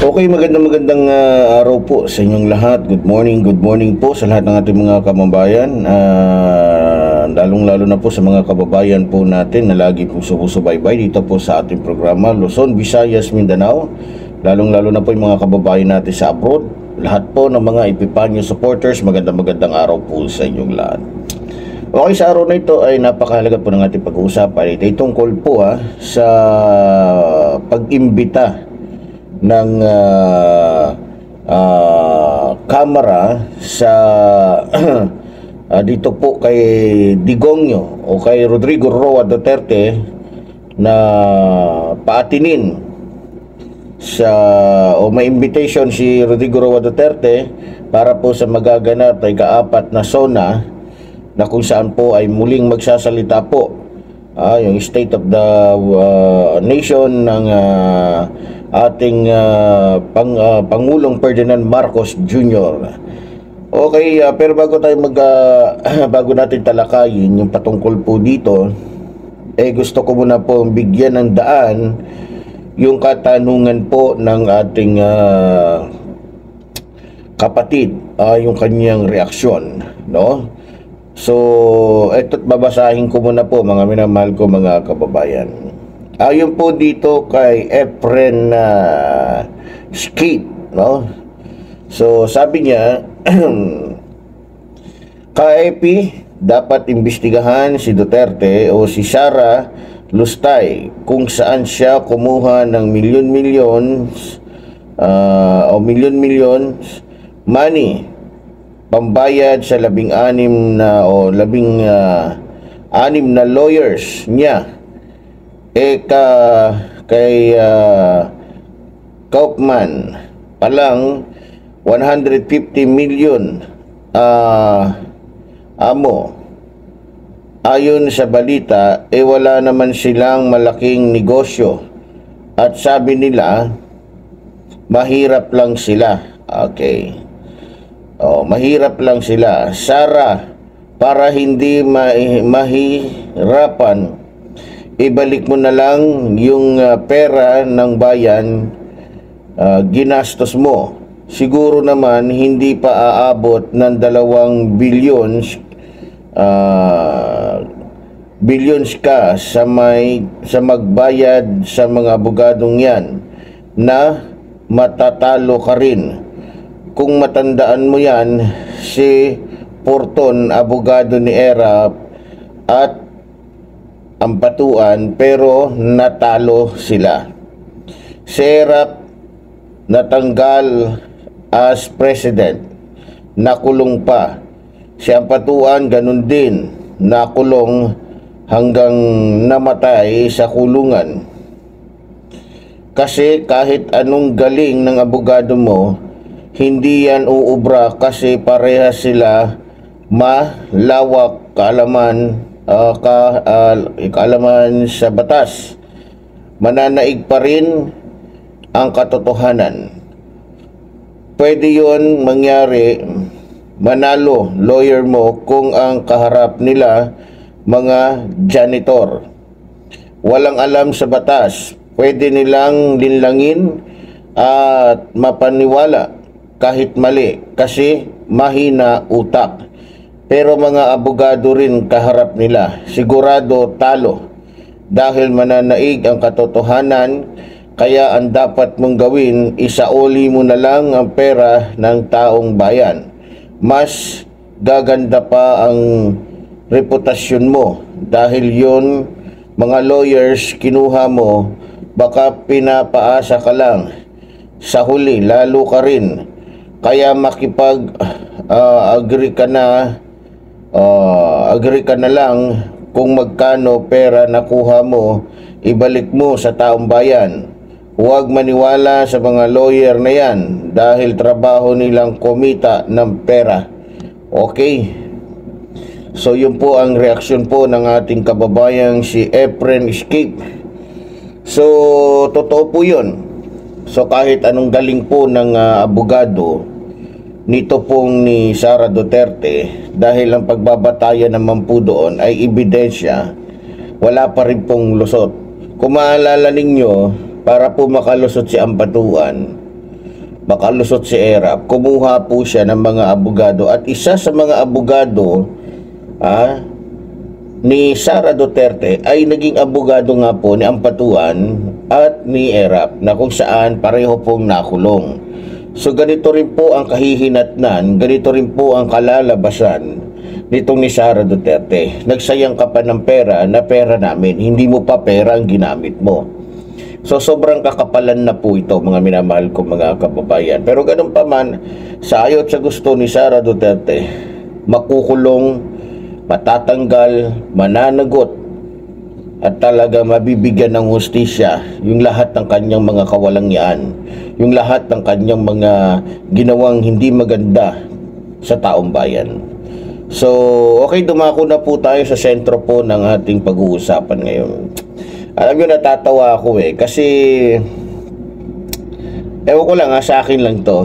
Okay, magandang araw po sa inyong lahat. Good morning po sa lahat ng ating mga kababayan. Lalong-lalo na po sa mga kababayan po natin na lagi pong sumusubaybay dito po sa ating programa Luzon, Visayas, Mindanao. Lalong-lalo na po yung mga kababayan natin sa abroad. Lahat po ng mga Epifanio supporters, magandang araw po sa inyong lahat. Okay, sa araw na ito ay napakahalaga po ng ating pag-uusapan. Ito ay tungkol po sa pag-imbita ng kamera sa dito po kay Digongyo o kay Rodrigo Roa Duterte na paatinin sa o may invitation si Rodrigo Roa Duterte para po sa magaganap ay kaapat na SONA na kung saan po ay muling magsasalita po yung State of the Nation ng ating Pangulong Ferdinand Marcos Jr. Okay, pero bago tayo bago natin talakayin yung patungkol po dito, gusto ko muna po bigyan ng daan yung katanungan po ng ating kapatid, yung kanyang reaksyon, no? So, ito't babasahin ko muna po, mga minamahal ko mga kababayan. Ayon po dito kay Efren Skate, no? So, sabi niya, KAP, dapat imbestigahan si Duterte o si Sara Lustay kung saan siya kumuha ng milyon-milyon money pambayad sa 16 na lawyers niya kay Kaufman palang 150 million amo. Ayon sa balita wala naman silang malaking negosyo at sabi nila mahirap lang sila. Okay. Mahirap lang sila. Sara, para hindi mahirapan, ibalik mo na lang yung pera ng bayan, ginastos mo. Siguro naman hindi pa aabot ng 2 billions ka sa magbayad sa mga abogadong yan na matatalo ka rin. Kung matandaan mo yan, si Porton, abogado ni Erap at Ampatuan, pero natalo sila. Si Erap natanggal as president, nakulong pa. Si Ampatuan ganun din, nakulong hanggang namatay sa kulungan. Kasi kahit anong galing ng abogado mo, hindi yan uubra kasi parehas sila malawak kaalaman sa batas. Mananaig pa rin ang katotohanan. Pwede yon mangyari, manalo lawyer mo kung ang kaharap nila mga janitor. Walang alam sa batas. Pwede nilang linlangin at mapaniwala kahit mali kasi mahina utak. Pero mga abogado rin kaharap nila, sigurado talo dahil mananaig ang katotohanan. Kaya ang dapat mong gawin, isauli mo na lang ang pera ng taong bayan. Mas gaganda pa ang reputasyon mo dahil yon mga lawyers kinuha mo, baka pinapaasa ka lang. Sa huli, lalo ka rin. Kaya agree ka na lang kung magkano pera nakuha mo, ibalik mo sa taong bayan. Huwag maniwala sa mga lawyer na yan dahil trabaho nilang kumita ng pera. Okay? So yun po ang reaksyon po ng ating kababayang si Efren Skate. So totoo po yun. So kahit anong galing po ng abogado nito pong ni Sara Duterte, dahil ang pagbabatayan naman po doon ay ebidensya, wala pa rin pong lusot. Kung maalala ninyo, para po makalusot si Ampatuan, makalusot si ERAP, kumuha po siya ng mga abogado at isa sa mga abogado ni Sara Duterte ay naging abogado nga po ni Ampatuan at ni ERAP na kung saan pareho pong nakulong. So ganito rin po ang kahihinatnan, ganito rin po ang kalalabasan nitong ni Sara Duterte. Nagsayang ka pa ng pera na pera namin, hindi mo pa pera ang ginamit mo. So sobrang kakapalan na po ito, mga minamahal ko mga kababayan. Pero ganun pa man, sa ayaw at sa gusto ni Sara Duterte, makukulong, matatanggal, mananagot at talaga mabibigyan ng hustisya yung lahat ng kanyang mga kawalangyaan, yung lahat ng kanyang mga ginawang hindi maganda sa taong bayan. So, okay, dumako na po tayo sa sentro po ng ating pag-uusapan ngayon. Alam nyo, natatawa ako kasi ewan ko lang sa akin lang to.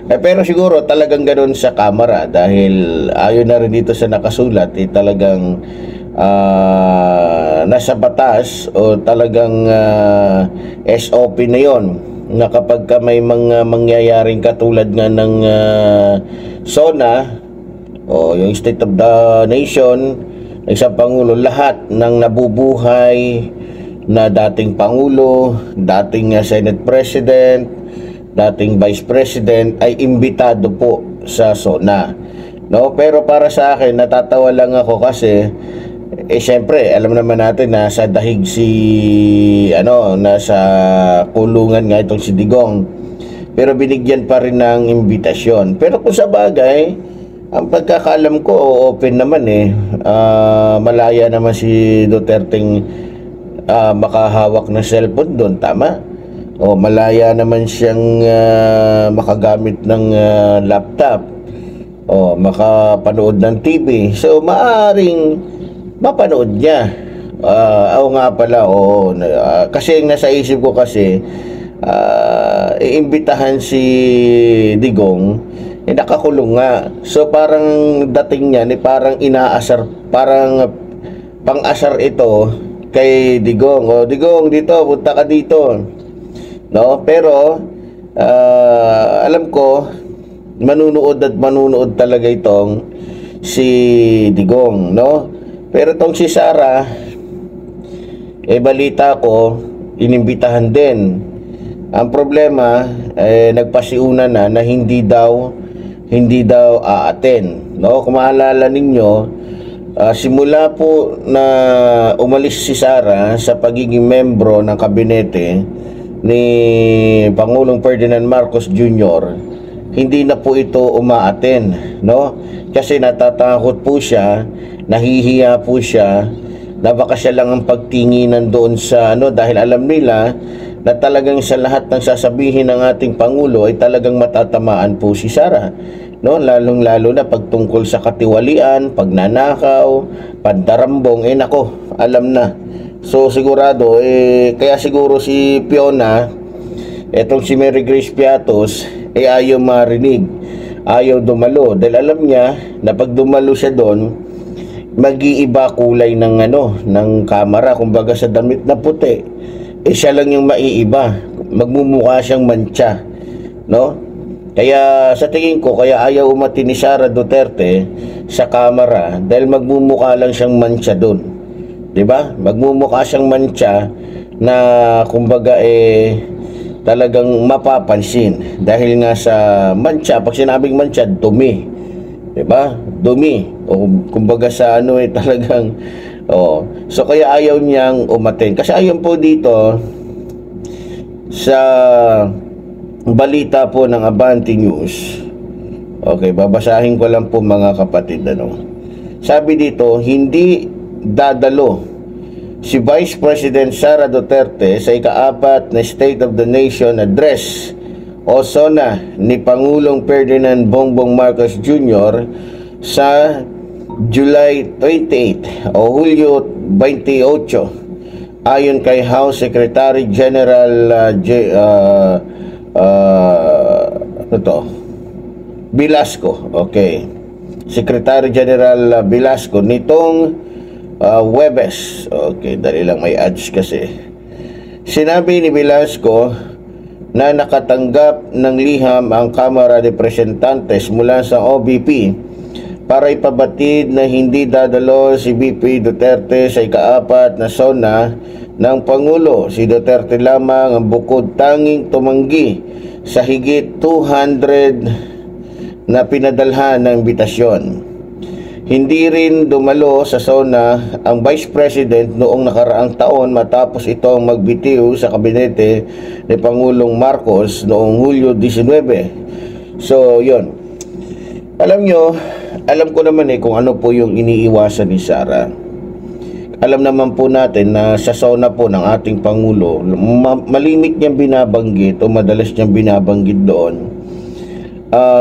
Pero siguro talagang ganoon sa kamera dahil ayon na rin dito sa nakasulat, talagang nasa batas o talagang SOP na yon na kapag ka may mga mangyayaring katulad nga ng SONA o yung State of the Nation ng isang Pangulo, lahat ng nabubuhay na dating Pangulo, dating Senate President, dating Vice President ay imbitado po sa SONA. No? Pero para sa akin, natatawa lang ako kasi syempre, alam naman natin na sa dahig nasa kulungan nga itong si Digong. Pero binigyan pa rin ng imbitasyon. Pero kung sa bagay, ang pagkakaalam ko, open naman malaya naman si Duterteng makahawak ng cellphone doon, tama? O malaya naman siyang makagamit ng laptop o makapanood ng TV. So maaring mapanood niya. Nga pala, kasi yung nasa isip ko kasi iimbitahan si Digong, nakakulong nga. So parang dating niya parang inaasar, parang pang-asar ito kay Digong. O Digong, dito, punta ka dito. No? Pero alam ko manunood at manunood talaga itong si Digong, no? Pero itong si Sara, balita ko, inimbitahan din. Ang problema, nagpasiuna na hindi daw aaten. No? Kung maalala ninyo, simula po na umalis si Sara sa pagiging membro ng kabinete ni Pangulong Ferdinand Marcos Jr., hindi na po ito umaaten, no? Kasi natatakot po siya, nahihiya po siya, na baka siya lang ang pagtinginan doon sa dahil alam nila na talagang sa lahat ng sasabihin ng ating Pangulo ay talagang matatamaan po si Sara, no? Lalong-lalo na pagtungkol sa katiwalian, pagnanakaw, pandarambong, nako, alam na. So sigurado, kaya siguro si Fiona, etong si Mary Grace Piatos, ayaw marinig, ayaw dumalo dahil alam niya na pag dumalo siya doon, mag-iiba kulay ng ng kamera, kumbaga sa damit na puti, siya lang yung maiiba, magmumukha siyang mantsa, no? Kaya sa tingin ko, kaya ayaw umati ni Sara Duterte sa kamera dahil magmumukha lang siyang mantsa doon, 'di ba? Magmumukha siyang mantsa na kumbaga talagang mapapansin dahil nga sa mantsa, pag sinabing mantsa, dumi, 'di ba? Dumi o kumbaga sa talagang so kaya ayaw niyang umaten. Kasi ayon po dito sa balita po ng Abante News. Okay, babasahin ko lang po mga kapatid, Sabi dito, hindi dadalo si Vice President Sara Duterte sa ika-4 na State of the Nation Address o SONA ni Pangulong Ferdinand Bongbong Marcos Jr. sa July 28 o Hulyo 28 ayon kay House Secretary General Velasco. Okay, Secretary General Velasco nitong Huwebes. Okay, dali lang, may ads kasi. Sinabi ni Velasco na nakatanggap ng liham ang Kamara de Representantes mula sa OBP para ipabatid na hindi dadalo si VP Duterte sa ika-4 na SONA ng Pangulo. Si Duterte lamang ang bukod tanging tumanggi sa higit 200 na pinadalhan ng imbitasyon. Hindi rin dumalo sa SONA ang Vice President noong nakaraang taon matapos itong magbitiw sa kabinete ni Pangulong Marcos noong Hulyo 19. So, yun. Alam ko naman kung ano po yung iniiwasan ni Sara. Alam naman po natin na sa SONA po ng ating Pangulo, malimit niyang binabanggit o madalas niyang binabanggit doon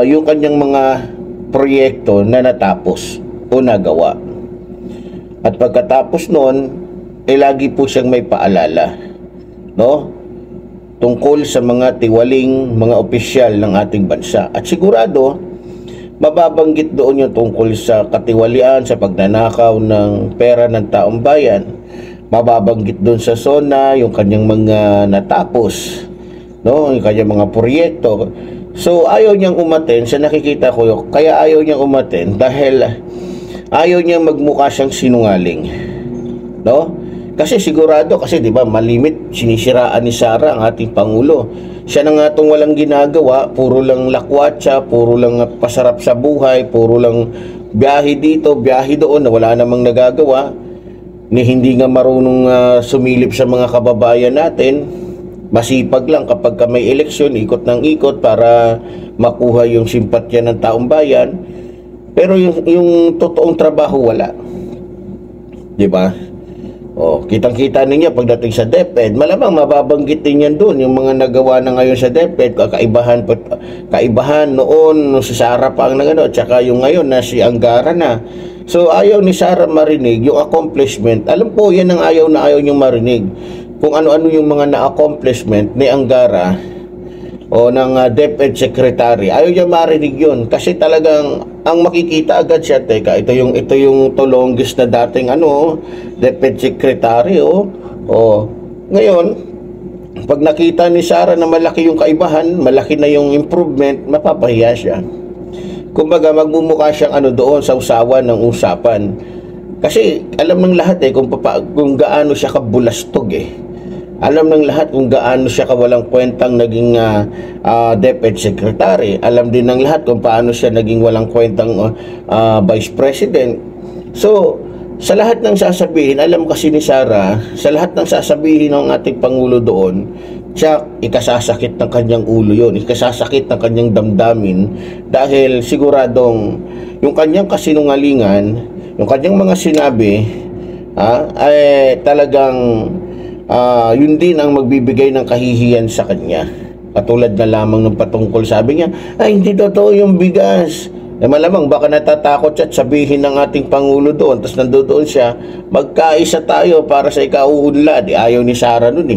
yung kanyang mga proyekto na natapos o nagawa. At pagkatapos noon, lagi po siyang may paalala, no? Tungkol sa mga tiwaling mga opisyal ng ating bansa. At sigurado, mababanggit doon yung tungkol sa katiwalian, sa pagnanakaw ng pera ng taong bayan. Mababanggit doon sa SONA yung kanyang mga natapos, no? Yung kanyang mga proyekto. So, ayaw niyang umaten, sa nakikita ko, kaya ayaw niyang umaten dahil ayaw niyang magmukha siyang sinungaling. No? Kasi sigurado, kasi di ba malimit, sinisiraan ni Sara ang ating Pangulo. Siya na nga itong walang ginagawa, puro lang lakwatsa, puro lang pasarap sa buhay, puro lang biyahe dito, biyahe doon, na wala namang nagagawa, ni hindi nga marunong sumilip sa mga kababayan natin. Masipag lang kapag may eleksyon, ikot ng ikot para makuha yung simpatya ng taong bayan. Pero yung totoong trabaho wala. 'Di ba? Kitang-kita ninyo pagdating sa DepEd, malamang mababanggit din yan doon yung mga nagawa na ngayon sa DepEd, kaibahan noon si Sara pa ang nagano, tsaka yung ngayon na si Angara na. So ayaw ni Sara marinig yung accomplishment. Alam po, yan ang ayaw niyong marinig. Kung ano-ano yung mga na-accomplishment ni Angara o ng DepEd Secretary, ayaw niya marinig yun kasi talagang ang makikita agad siya, teka, ito yung longest na dating DepEd Secretary ngayon pag nakita ni Sara na malaki yung kaibahan, malaki na yung improvement, mapapahiya siya. Kumbaga magmumukha siyang doon sa usawan ng usapan kasi alam ng lahat kung gaano siya kabulastog Alam ng lahat kung gaano siya kawalang kwentang naging DepEd Secretary. Alam din ng lahat kung paano siya naging walang kwentang Vice President. So, sa lahat ng sasabihin, alam kasi ni Sara, sa lahat ng sasabihin ng ating Pangulo doon, siya ikasasakit ng kanyang ulo yon, ikasasakit ng kanyang damdamin dahil siguradong yung kanyang kasinungalingan, yung kanyang mga sinabi, ay talagang yun din ang magbibigay ng kahihiyan sa kanya. Katulad na lamang ng patungkol, sabi niya, ay hindi totoo yung bigas. Malamang baka natatakot siya at sabihin ng ating Pangulo doon, tapos nandoon siya, magkaisa tayo para sa ikauunlad. Ayaw ni Sara nun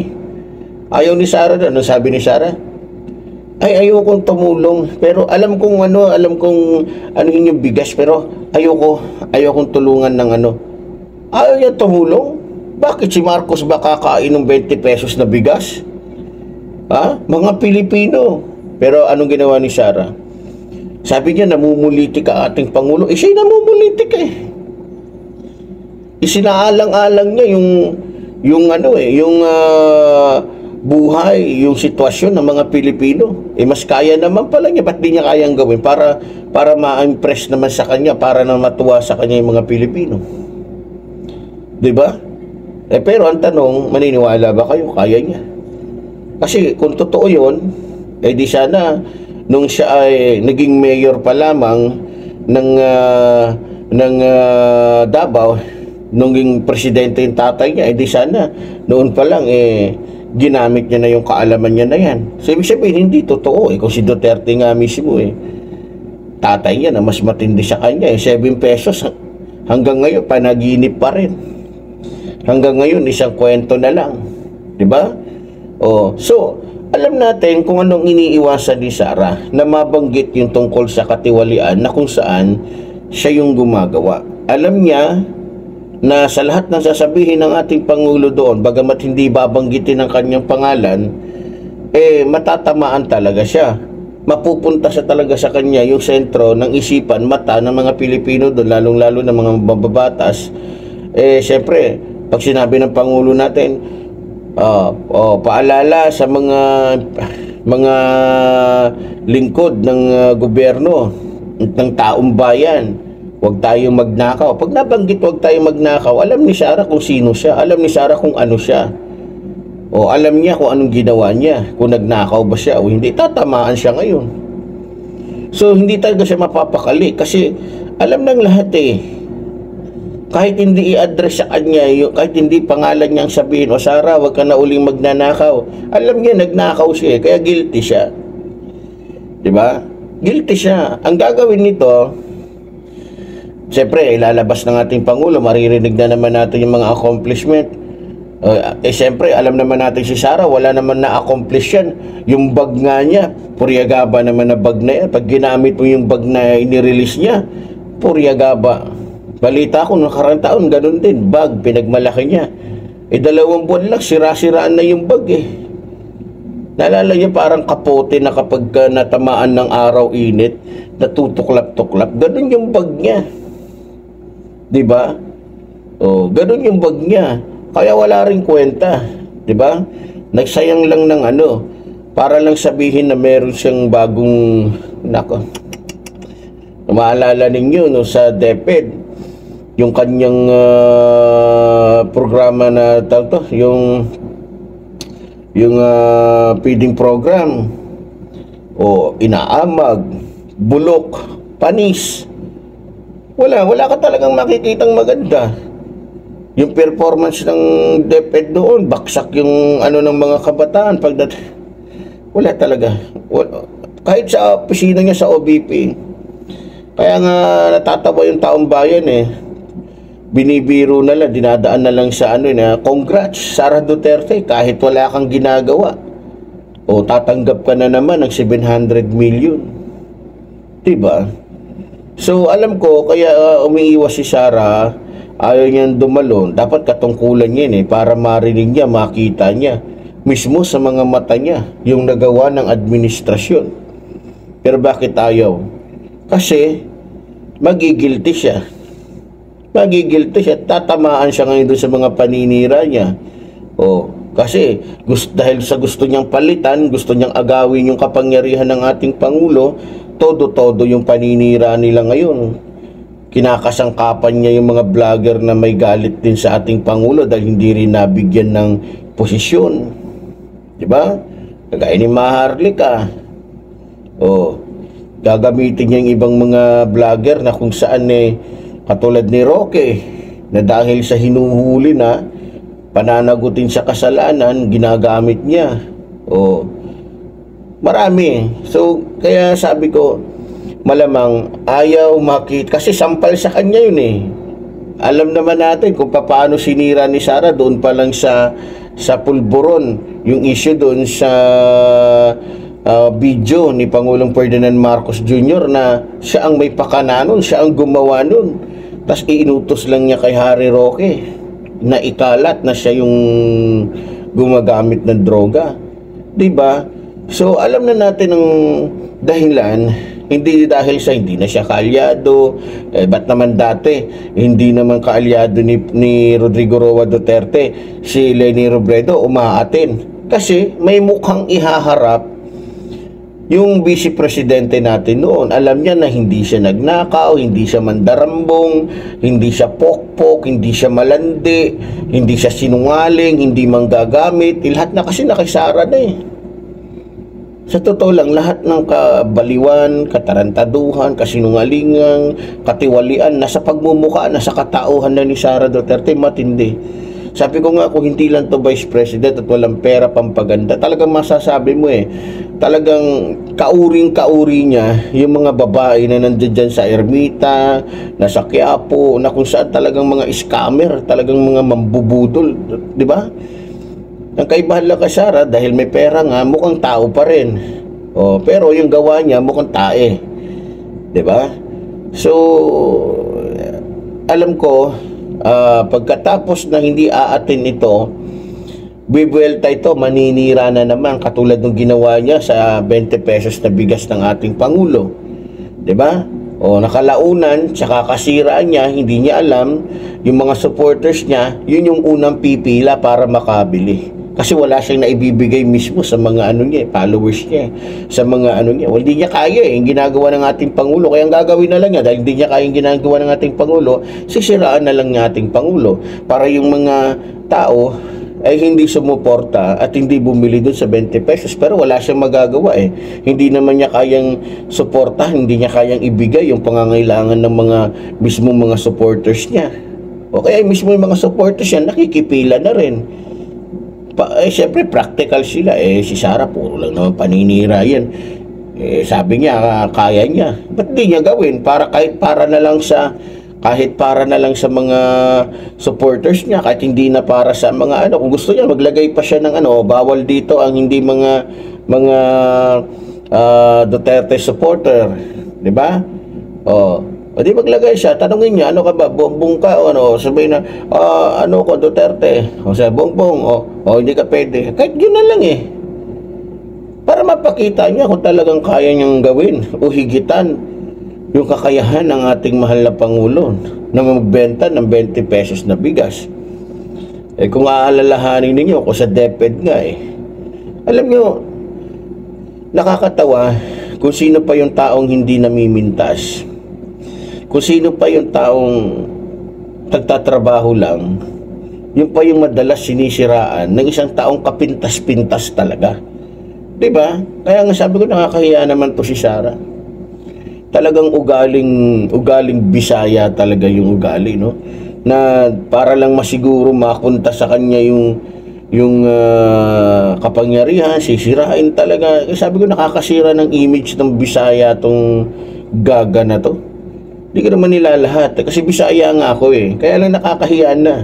Ayaw ni Sara nun. Sabi ni Sara, ay ayokong tumulong, pero alam kong yung bigas, pero ayokong tulungan ng Ayaw niya tumulong? Bakit si Marcos ba kakain ng 20 pesos na bigas? Mga Pilipino. Pero anong ginawa ni Sara? Sabi niya, namumulitik ang ating Pangulo. Siya'y namumulitik Isinaalang-alang niya yung buhay, yung sitwasyon ng mga Pilipino. Mas kaya naman pala niya. Ba't di niya kayang gawin? Para ma-impress naman sa kanya, para na matuwa sa kanya yung mga Pilipino. Diba? Pero ang tanong, maniniwala ba kayo? Kaya niya. Kasi kung totoo yun, di sana nung siya ay naging mayor pa lamang ng Davao, nung presidente yung tatay niya, di sana noon pa lang ginamit niya na yung kaalaman niya na yan. So ibig sabihin, hindi totoo kung si Duterte nga mismo tatay niya na mas matindi sa kanya 7 pesos hanggang ngayon panaginip pa rin. Hanggang ngayon, isang kwento na lang. Diba? So, alam natin kung anong iniiwasan ni Sara na mabanggit yung tungkol sa katiwalian na kung saan siya yung gumagawa. Alam niya na sa lahat ng sasabihin ng ating Pangulo doon, bagamat hindi babanggitin ang kanyang pangalan, matatamaan talaga siya. Mapupunta siya talaga sa kanya yung sentro ng isipan, mata ng mga Pilipino doon, lalong-lalo ng mga mababatas. Siyempre, pag sinabi ng Pangulo natin, paalala sa mga lingkod ng gobyerno, ng taong bayan, huwag tayong magnakaw. Pag nabanggit huwag tayong magnakaw, alam ni Sara kung sino siya, alam ni Sara kung ano siya. O alam niya kung anong ginawa niya, kung nagnakaw ba siya o hindi. Tatamaan siya ngayon. So hindi talaga siya mapapakali kasi alam ng lahat Kahit hindi i-address sa kanya, kahit hindi pangalan niyang sabihin, o Sara, wag ka na uling magnanakaw. Alam niya, nagnakaw siya, kaya guilty siya. Diba? Guilty siya. Ang gagawin nito, siyempre, ilalabas ng ating Pangulo, maririnig na naman natin yung mga accomplishment. Siyempre, alam naman natin si Sara, wala naman na-accomplish yan. Yung bag nga niya, puryagaba naman na bag na yan. Pag ginamit mo yung bag na inirelease niya, puryagaba. Balita ko, nakarang taon, ganun din. Bag, pinagmalaki niya. 2 buwan lang, sira-siraan na yung bag Nalala niya parang kapote na kapag natamaan ng araw init, natutuklap-tuklap. Ganun yung bag niya. Diba? Ganun yung bag niya. Kaya wala rin kwenta. Diba? Nagsayang lang ng para lang sabihin na meron siyang bagong, maalala ninyo sa DepEd, yung kanyang programa na yung feeding program, inaamag, bulok, panis. Wala ka talagang makikitang maganda. Yung performance ng DepEd doon, baksak yung ng mga kabataan wala talaga. Kahit sa opisina niya sa OBP. Kaya nga natatawa yung taong bayan binibiro na lang, dinadaan na lang sa congrats Sara Duterte, kahit wala kang ginagawa. Tatanggap ka na naman ng 700 million. Diba? So alam ko, kaya umiiwas si Sara, ayaw niyang dumalon. Dapat katungkulan niya para marinig niya, makita niya mismo sa mga mata niya yung nagawa ng administrasyon. Pero bakit ayaw? Kasi magigilty siya. Tatamaan siya ngayon doon sa mga paninira niya. Kasi dahil sa gusto niyang palitan, gusto niyang agawin yung kapangyarihan ng ating Pangulo, todo-todo yung paninira nila ngayon. Kinakasangkapan niya yung mga vlogger na may galit din sa ating Pangulo dahil hindi rin nabigyan ng posisyon. Diba? Kagaya ni Maharlika. Gagamitin niya yung ibang mga vlogger na kung saan katulad ni Roque, na dahil sa hinuhuli na pananagutin sa kasalanan, ginagamit niya. Marami. So, kaya sabi ko, malamang ayaw makita. Kasi sampal sa kanya yun Alam naman natin kung paano sinira ni Sara doon pa lang sa pulburon. Yung issue doon sa video ni Pangulong Ferdinand Marcos Jr. na siya ang may pakana nun, siya ang gumawa nun. Tapos iinutos lang niya kay Harry Roque na ikalat na siya yung gumagamit ng droga. Diba? So alam na natin ang dahilan, hindi dahil sa hindi na siya kaalyado. Ba't naman dati hindi naman kaalyado ni Rodrigo Roa Duterte si Leni Robredo umaatin? Kasi may mukhang ihaharap yung vice presidente natin noon. Alam niya na hindi siya nagnakaw, hindi siya mandarambong, hindi siya pokpok, hindi siya malandi, hindi siya sinungaling, hindi manggagamit. Lahat na kasi nakisara na Sa totoo lang, lahat ng kabaliwan, katarantaduhan, kasinungalingan, katiwalian, nasa pagmumukha, nasa katauhan na ni Sara Duterte, matindi. Sabi ko nga, kung hindi lang to vice president at walang pera pampaganda, talagang masasabi mo talagang kauring-kauri niya yung mga babae na nandiyan dyan sa Ermita, nasa Quiapo, na kung saan talagang mga scammer, talagang mga mambubudol, di ba? Ang kaibahan lang kay Sara, dahil may pera nga, mukhang tao pa rin. Pero yung gawa niya, mukhang tae. Di ba? So, alam ko, pagkatapos na hindi aatin ito, bibuelta ito, maninira na naman katulad ng ginawa niya sa 20 pesos na bigas ng ating Pangulo. 'Di ba? O nakalaunan, tsaka kasiraan niya, hindi niya alam, yung mga supporters niya, yun yung unang pipila para makabili. Kasi wala siyang naibibigay mismo sa mga ano niya, followers niya, sa mga ano niya. Well, hindi niya kaya yung ginagawa ng ating Pangulo. Kaya ang gagawin na lang niya, dahil hindi niya kaya yung ginagawa ng ating Pangulo, sisiraan na lang niya ating Pangulo. Para yung mga tao ay hindi sumuporta at hindi bumili doon sa 20 pesos. Pero wala siyang magagawa eh. Hindi naman niya kayang suporta, hindi niya kayang ibigay yung pangangailangan ng mga mismo mga supporters niya. O kaya mismo yung mga supporters niya, nakikipila na rin. Siyempre practical sila. Si Sara, puro lang naman paninira yan. Sabi niya, kaya niya. Ba't di niya gawin? Kahit para na lang sa mga supporters niya, kahit hindi na para sa mga ano, kung gusto niya maglagay pa siya ng ano, bawal dito ang hindi mga Duterte supporter, 'di ba? O di maglagay siya, tanungin niya, ano ka ba, bongbong ka o ano, sabihin na, ano ko, Duterte, o sabi, bongbong, hindi ka pwede, kahit yun na lang para mapakita niya kung talagang kaya niyang gawin o higitan yung kakayahan ng ating mahal na Pangulo na magbenta ng 20 pesos na bigas. Kung aalalahanin ninyo, kung sa DepEd nga alam nyo, nakakatawa kung sino pa yung taong hindi namimintas. Kung sino pa yung taong nagtatrabaho lang, yun pa yung madalas sinisiraan ng isang taong kapintas-pintas talaga. Diba? Kaya nga sabi ko, nakakahiya naman to si Sara. Talagang ugaling Bisaya talaga yung ugali, no? Na para lang masiguro makunta sa kanya yung kapangyarihan, sisirain talaga. Sabi ko, nakakasira ng image ng Bisaya tong gaga na to. Hindi ko naman nila lahat. Kasi Bisaya nga ako Kaya lang nakakahiya na.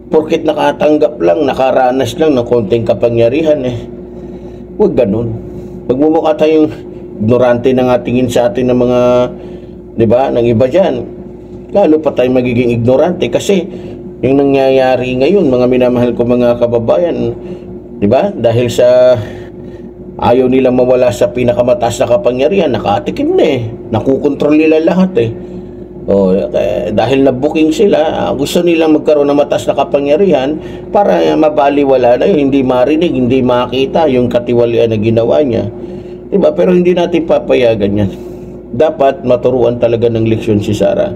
Porket nakatanggap lang, nakaranas lang ng konting kapangyarihan Huwag ganun. Magmumukha tayong ignorante na nga tingin sa atin ng mga, 'di ba, ng iba diyan. Lalo pa tayo magiging ignorante kasi yung nangyayari ngayon, mga minamahal ko mga kababayan, 'di ba? Dahil sa ayaw nilang mawala sa pinakamataas na kapangyarihan, nakatikim na nakukontrol nila lahat dahil na-booking sila, gusto nilang magkaroon ng mataas na kapangyarihan para mabaliwala na yun, hindi marinig, hindi makita yung katiwalian na ginawa niya. Diba? Pero hindi natin papayagan yan. Dapat maturuan talaga ng leksyon si Sara.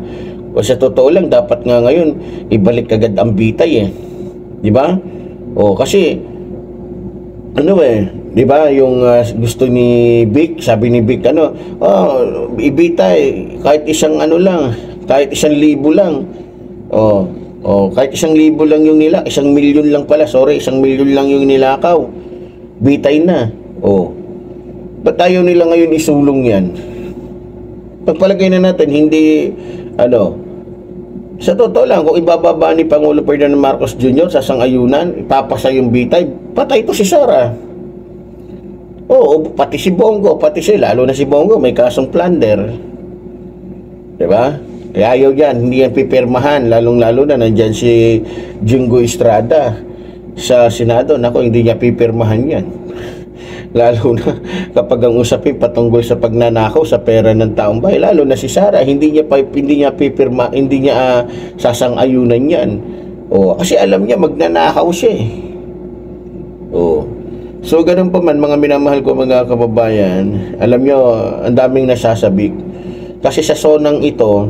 O sa totoo lang, dapat nga ngayon, ibalik agad ang bitay Diba? Kasi, diba, yung gusto ni Vic, sabi ni Vic, ibitay, kahit isang lang, kahit 1,000 lang. Kahit 1,000 lang yung 1,000,000 lang pala, 1,000,000 lang yung nilakaw. Bitay na. Ba't ayaw nila ngayon isulong yan? Pagpalagay na natin, hindi, sa totoo lang, kung ibababa ni Pangulo Ferdinand Marcos Jr. sa sang-ayunan, ipapasa yung bitay, patay to si Sara. Pati si Bongo, lalo na si Bongo, may kasong plunder. Diba? Kaya ayaw yan, hindi yan pipirmahan, lalong-lalo na nandyan si Jingo Estrada sa Senado. Nako, hindi niya pipirmahan yan. Lalo na kapag ang usapin patungkol sa pagnanakaw sa pera ng taong bayan, lalo na si Sara, hindi niya pipirma, hindi niya sasang-ayunan yan. Kasi alam niya magnanakaw siya So ganun pa man, mga minamahal ko mga kababayan, alam niyo, ang daming nasasabik. Kasi sa sonang ito,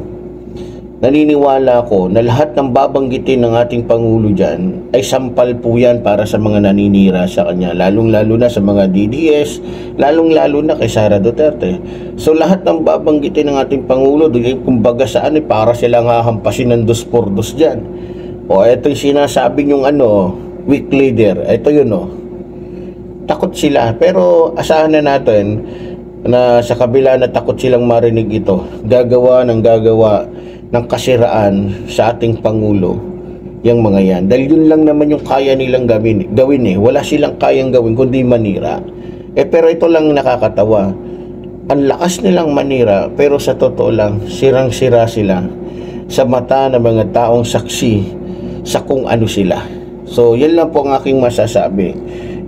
naniniwala ko na lahat ng babanggitin ng ating Pangulo dyan ay sampal po yan para sa mga naninira sa kanya, lalong-lalo na sa mga DDS, lalong-lalo na kay Sara Duterte. So lahat ng babanggitin ng ating Pangulo, kumbaga saan para silang hahampasin ng 2x2 dyan. Ito yung sinasabi yung weak leader, ito yun takot sila, pero asahan na natin na sa kabila na takot silang marinig ito, gagawa ng kasiraan sa ating Pangulo yung mga yan. Dahil yun lang naman yung kaya nilang gawin Wala silang kayang gawin kundi manira. Pero ito lang nakakatawa. Ang lakas nilang manira, pero sa totoo lang, sirang-sira sila sa mata ng mga taong saksi sa kung ano sila. So, yan lang po ang aking masasabi,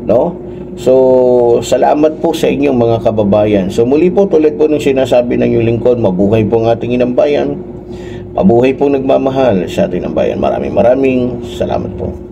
no? So, salamat po sa inyong mga kababayan. So, muli po, tulad po ng sinasabi ng inyong lingkod, mabuhay po ang ating inang bayan. Mabuhay po nagmamahal sa ating inang bayan. Maraming salamat po.